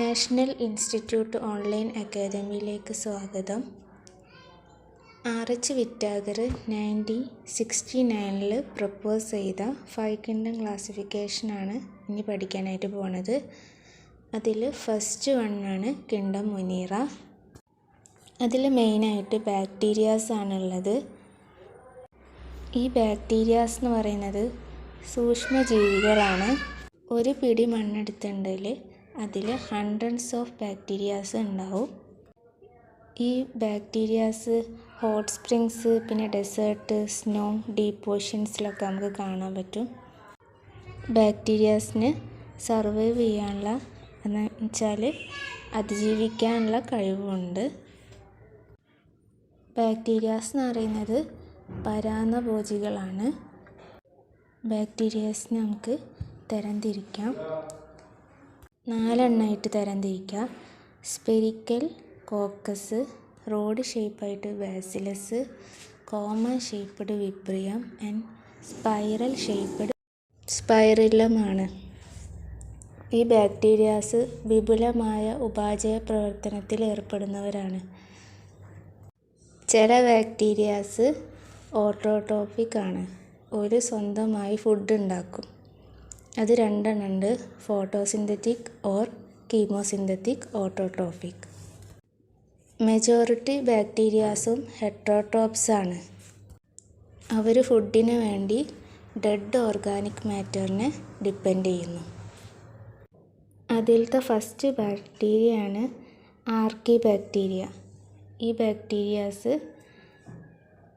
National institute online അക്കാദമിയിലേക്ക് സ്വാഗതം. ആർ.എച്ച്. വിറ്റാകർ 1969 propose ചെയ്ത 5 kingdom ക്ലാസിഫിക്കേഷനാണ് ഇനി പഠിക്കാനായിട്ട് പോണത്. അതിൽ ഫസ്റ്റ് വണ്ണാണ് കിങ്ഡം മുനീറ. അതിൽ മെയിനായിട്ട് ബാക്ടീരിയാസ് ആണുള്ളത്. ഈ ബാക്ടീരിയാസ് എന്ന് പറയുന്നത് സൂക്ഷ്മജീവികളാണ്. ഒരു പിടി മണ്ണെടുത്തിട്ടുണ്ടെങ്കിൽ അതിൽ ഹൺഡ്രഡ്സ് ഓഫ് ബാക്ടീരിയാസ് ഉണ്ടാവും. ഈ ബാക്ടീരിയാസ് ഹോട്ട് സ്പ്രിങ്സ്, പിന്നെ ഡെസേർട്ട്, സ്നോ, ഡീപ്പ് ഓഷ്യൻസിലൊക്കെ നമുക്ക് കാണാൻ പറ്റും. ബാക്ടീരിയാസിന് സർവൈവ് ചെയ്യാനുള്ള എന്ന് വെച്ചാൽ അതിജീവിക്കാനുള്ള കഴിവുണ്ട്. ബാക്ടീരിയാസ് എന്ന് പറയുന്നത് പരാന്നഭോജികളാണ്. ബാക്ടീരിയാസിനെ നമുക്ക് തരംതിരിക്കാം. 4 എണ്ണമായിട്ട് തരംതിരിക്കാം. സ്പെരിക്കൽ കോക്കസ്, റോഡ് ഷേപ്പായിട്ട് bacillus, comma shaped vibrio and spiral shaped സ്പൈറില്ലമാണ്. ഈ ബാക്ടീരിയാസ് വിപുലമായ ഉപാപചയ പ്രവർത്തനത്തിൽ ഏർപ്പെടുന്നവരാണ്. ചില ബാക്ടീരിയാസ് ഓട്ടോട്രോഫിക് ആണ്. ഒരു സ്വന്തമായി ഫുഡ് ഉണ്ടാക്കും. അത് 2 ഉണ്ട്: photosynthetic or chemosynthetic autotrophic. Majority ബാക്ടീരിയാസും ഹെറ്ററോട്രോപ്സ് ആണ്. അവർ ഫുഡിന് വേണ്ടി ഡെഡ് ഓർഗാനിക് മാറ്ററിനെ ഡിപ്പെൻഡ് ചെയ്യുന്നു. അതിലത്തെ ഫസ്റ്റ് ബാക്ടീരിയയാണ് ആർക്കിബാക്ടീരിയ. ഈ ബാക്ടീരിയാസ്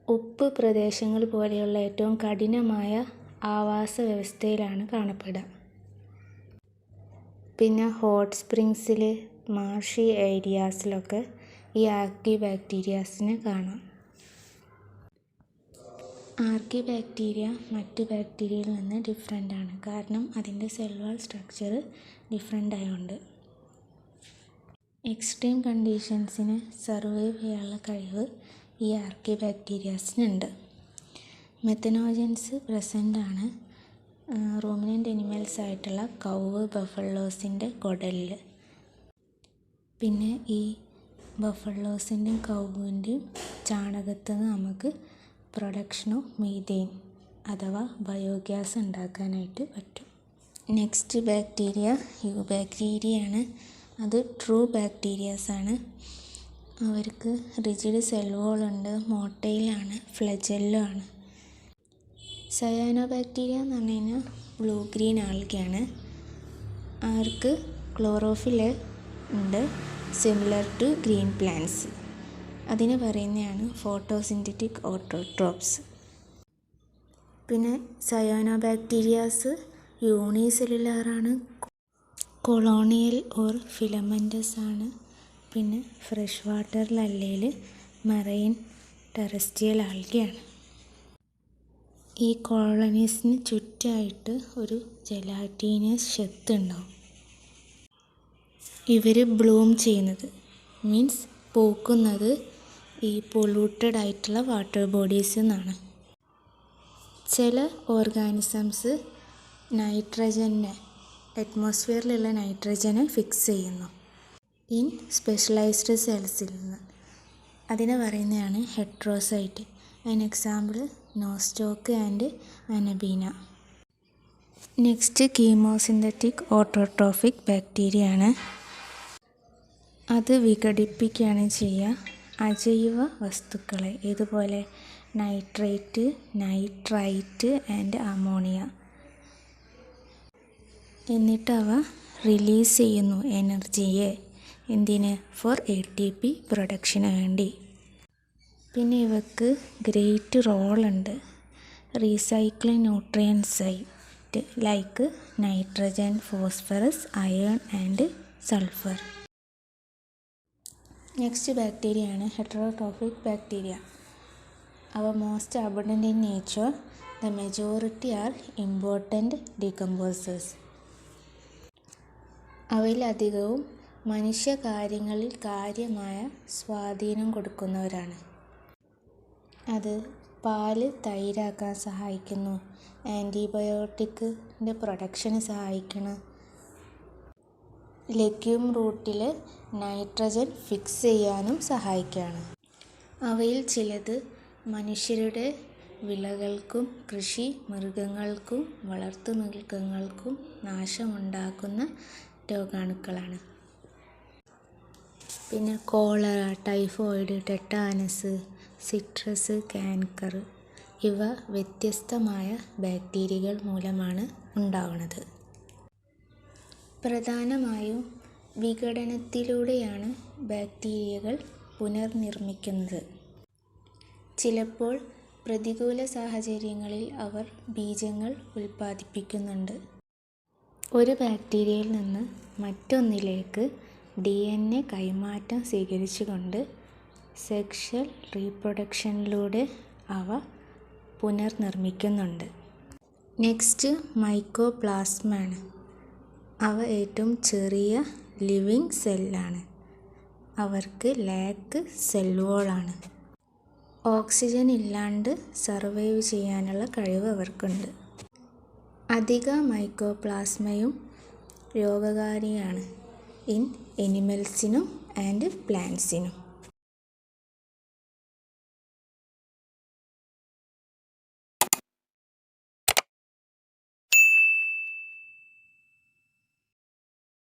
ഉപ്പ് പ്രദേശങ്ങൾ പോലെയുള്ള ഏറ്റവും കഠിനമായ ആവാസ വ്യവസ്ഥയിലാണ് കാണപ്പെടുക. പിന്നെ ഹോട്ട് സ്പ്രിങ്സിൽ, മാർഷി ഏരിയാസിലൊക്കെ ഈ ആർക്കിബാക്ടീരിയാസിനെ കാണാം. ആർക്കിബാക്ടീരിയ മറ്റ് ബാക്ടീരിയയിൽ നിന്ന് ഡിഫറെൻ്റ് ആണ്. കാരണം അതിൻ്റെ സെൽ വാൾ സ്ട്രക്ചർ ഡിഫറെൻ്റ് ആയതുകൊണ്ട്. എക്സ്ട്രീം കണ്ടീഷൻസിന് സർവൈവ് ചെയ്യാനുള്ള കഴിവ് ഈ ആർക്കിബാക്ടീരിയാസിനുണ്ട്. മെത്തനോജൻസ് പ്രസൻ്റ് ആണ് റൂമിനൻ്റ് അനിമൽസ് ആയിട്ടുള്ള കൗവ്, ബഫലോസിൻ്റെ കുടലിൽ. പിന്നെ ഈ ബഫലോസിൻ്റെയും കൗവിൻ്റെയും ചാണകത്തിൽ നിന്ന് നമുക്ക് പ്രൊഡക്ഷൻ ഓഫ് മീഥെയിൻ അഥവാ ബയോഗ്യാസ് ഉണ്ടാക്കാനായിട്ട് പറ്റും. നെക്സ്റ്റ് ബാക്ടീരിയ യൂബാക്ടീരിയയാണ്. അത് ട്രൂ ബാക്ടീരിയാസ് ആണ്. അവർക്ക് റിജിഡ് സെൽ വാൾ ഉണ്ട്, മോട്ടൈലാണ്, ഫ്ലജെല്ലോ ആണ്. സയാനോബാക്ടീരിയ എന്ന് പറഞ്ഞു കഴിഞ്ഞാൽ ബ്ലൂ ഗ്രീൻ ആൽഗയാണ്. അവർക്ക് ക്ലോറോഫിൽ ഉണ്ട്, സിമിലർ ടു ഗ്രീൻ പ്ലാന്റ്സ്. അതിന് പറയുന്നതാണ് ഫോട്ടോസിന്തറ്റിക് ഓട്ടോട്രോപ്സ്. പിന്നെ സയാനോബാക്ടീരിയാസ് യൂണിസെല്ലുലാറാണ്, കൊളോണിയൽ ഓർ ഫിലമെൻ്റസ് ആണ്. പിന്നെ ഫ്രഷ് വാട്ടറിലല്ലേൽ മറൈൻ ടെറസ്ട്രിയൽ ആൽഗയാണ്. ഈ കോളനീസിന് ചുറ്റായിട്ട് ഒരു ജെലാറ്റീനിയസ് ഷെത്ത് ഉണ്ടാവും. ഇവർ ബ്ലൂം ചെയ്യുന്നത് മീൻസ് പൂക്കുന്നത് ഈ പൊല്യൂട്ടഡ് ആയിട്ടുള്ള വാട്ടർ ബോഡീസിൽ നിന്നാണ്. ചില ഓർഗാനിസംസ് നൈട്രജനെ, അറ്റ്മോസ്ഫിയറിലുള്ള നൈട്രജനെ ഫിക്സ് ചെയ്യുന്നു ഇൻ സ്പെഷ്യലൈസ്ഡ് സെൽസിൽ നിന്ന്. അതിനെ പറയുന്നതാണ് ഹെട്രോസൈറ്റ്. അതിന് example Nostoc and അനബീന. Next chemosynthetic autotrophic bacteria ആണ്. അത് വിഘടിപ്പിക്കുകയാണ് ചെയ്യുക അജൈവ വസ്തുക്കളെ, ഇതുപോലെ നൈട്രേറ്റ്, നൈട്രൈറ്റ് ആൻഡ് അമോണിയ. എന്നിട്ട് അവ റിലീസ് ചെയ്യുന്നു എനർജിയെ. എന്തിന്? ഫോർ ATP പ്രൊഡക്ഷന് വേണ്ടി. പിന്നെ ഇവക്ക് ഗ്രേറ്റ് റോളുണ്ട് റീസൈക്ലിംഗ് ന്യൂട്രിയൻസായിട്ട് like nitrogen, phosphorus, iron and sulphur. Next ബാക്ടീരിയയാണ് ഹെറ്ററോട്രോഫിക് ബാക്ടീരിയ. അവ most abundant in nature. The majority are important decomposers. അവയിലധികവും മനുഷ്യകാര്യങ്ങളിൽ കാര്യമായ സ്വാധീനം കൊടുക്കുന്നവരാണ്. അത് പാല് തൈരാക്കാൻ സഹായിക്കുന്നു, ആൻറ്റിബയോട്ടിക്കിൻ്റെ പ്രൊഡക്ഷന് സഹായിക്കണം, ലെഗ്യൂം റൂട്ടിൽ നൈട്രജൻ ഫിക്സ് ചെയ്യാനും സഹായിക്കുകയാണ്. അവയിൽ ചിലത് മനുഷ്യരുടെ വിളകൾക്കും കൃഷി മൃഗങ്ങൾക്കും വളർത്തുമൃഗങ്ങൾക്കും നാശമുണ്ടാക്കുന്ന രോഗാണുക്കളാണ്. പിന്നെ കോളറ, ടൈഫോയിഡ്, ടെറ്റാനസ്, സിട്രസ് കാൻകർ ഇവ വ്യത്യസ്തമായ ബാക്ടീരിയകൾ മൂലമാണ് ഉണ്ടാവുന്നത്. പ്രധാനമായും വിഘടനത്തിലൂടെയാണ് ബാക്ടീരിയകൾ പുനർനിർമ്മിക്കുന്നത്. ചിലപ്പോൾ പ്രതികൂല സാഹചര്യങ്ങളിൽ അവർ ബീജങ്ങൾ ഉൽപ്പാദിപ്പിക്കുന്നുണ്ട്. ഒരു ബാക്ടീരിയയിൽ നിന്ന് മറ്റൊന്നിലേക്ക് DNA കൈമാറ്റം സ്വീകരിച്ചുകൊണ്ട് സെക്ഷൽ റീപ്രൊഡക്ഷനിലൂടെ അവ പുനർനിർമ്മിക്കുന്നുണ്ട്. നെക്സ്റ്റ് മൈക്കോപ്ലാസ്മയാണ്. അവ ഏറ്റവും ചെറിയ ലിവിങ് സെല്ലാണ്. അവർക്ക് ലാക്ക് സെൽ വോളാണ്. ഓക്സിജൻ ഇല്ലാണ്ട് സർവൈവ് ചെയ്യാനുള്ള കഴിവ് അവർക്കുണ്ട്. അധിക മൈക്കോപ്ലാസ്മയും രോഗകാരിയാണ് ഇൻ എനിമൽസിനും ആൻഡ് പ്ലാന്റ്സിനും.